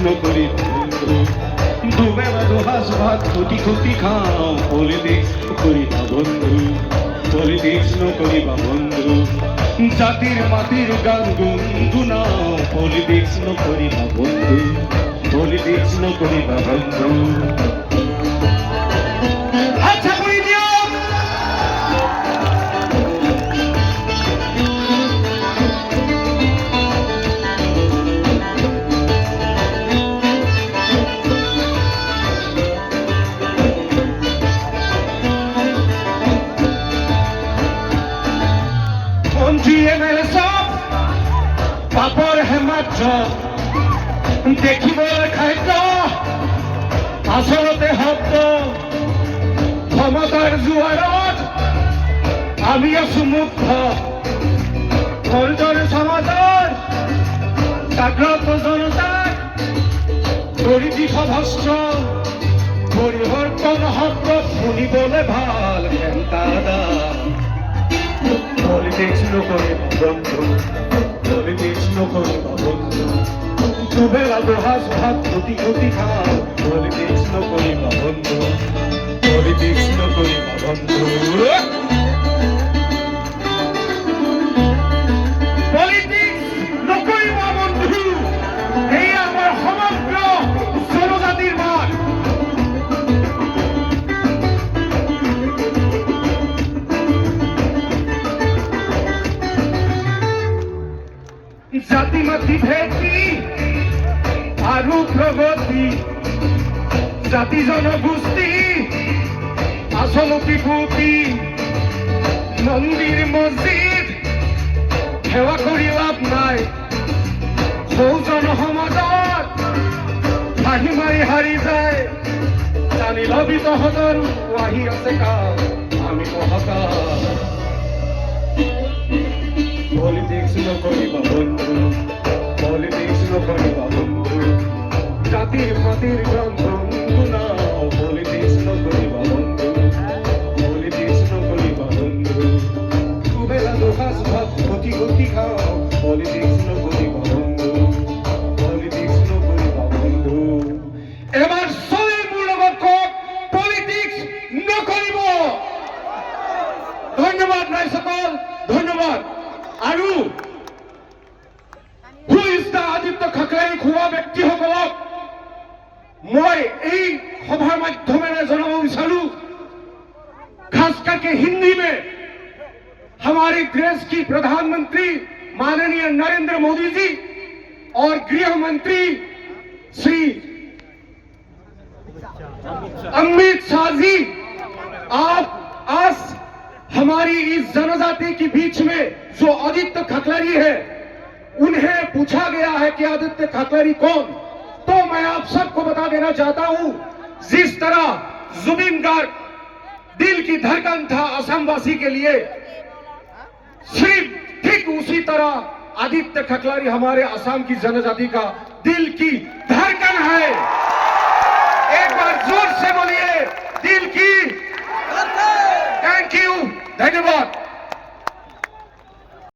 নকরি বন্ধু দুবেলা দোহাস ভাত ক্ষতি ক্ষতি খাও পলিটিক্স করিবা বন্ধু পলিটিক্স নকরিবা বন্ধু জাতির মাটির গান গুনগুনাও পলিটিক্স নকরিবা বন্ধু পলিটিক্স নকরিবা বন্ধু পাপৰ হেমাত্ৰ দেখিবলৈ খাদ্য আচলতে শব্দ ক্ষমতাৰ জোৱাৰত আমি আছো মুগ্ধ ফৌজদাৰী সমাজৰ জাগ্ৰত জনতাক কৰি দি সভস্ত পৰিৱৰ্তন শব্দ শুনিবলৈ ভাল দাদা পলিটিক্স নকৰিবা বন্ধু পলিটিক্স নকৰিবা বন্ধু দুবেলা দোহাজ ভাত ক্ষতি ক্ষতি খাও পলিটিক্স নকৰিবা বন্ধু পলিটিক্স নকৰিবা বন্ধু পলিটিক্স নকৰিবা বন্ধু এই আমাৰ সমগ্ৰ জনজাতিৰ মাত জাতি মাতি ভেটি আৰু প্ৰগতি জাতি জনগোষ্ঠী আচলতি পুতি মন্দিৰ মছজিদ সেৱা কৰি লাভ নাই সৌজন সমাজত হাঁহি মাৰি হাৰি যায় জানি লবি তহঁতৰ আহি আছে কাম আমি কহকা পলিটিক্স নকৰিবা বন্ধু পলিটিক্স নকৰিবা বন্ধু জাতিৰ মাটিৰ গান গুনগুনাও পলিটিক্স নকৰিবা বন্ধু পলিটিক্স নকৰিবা বন্ধু দুবেলা দুসাঁজ ভাত ক্ষতি ক্ষতি খাও পলিটিক্স নকৰিবা বন্ধু পলিটিক্স নকৰিবা বন্ধু এবাৰ চবেই মোৰ লগত কওক পলিটিক্স নকৰিব ধন্যবাদ ৰাইজসকল ধন্যবাদ আৰু আদিত্য খাকৰাই খোৱা ব্যক্তিসকলক মই এই সভাৰ মাধ্যমেৰে জনাব বিচাৰো खास करके हिंदी में हमारे देश की प्रधानमंत्री माननीय नरेंद्र मोदी जी और गृह मंत्री श्री अमित शाह जी आप आज हमारी इस जनजाति के बीच में जो आदित्य खकलरी है उन्हें पूछा गया है कि आदित्य खकलरी कौन तो मैं आप सबको बता देना चाहता हूं जिस तरह जुबिन गार्ग दिल की धड़कन था असमवासी के लिए सिर्फ ठीक उसी तरह आदित्य खकलरी हमारे असम की जनजाति का दिल की धड़कन है एक बार जोर से बोलिए दिल की थैंक यू धन्यवाद।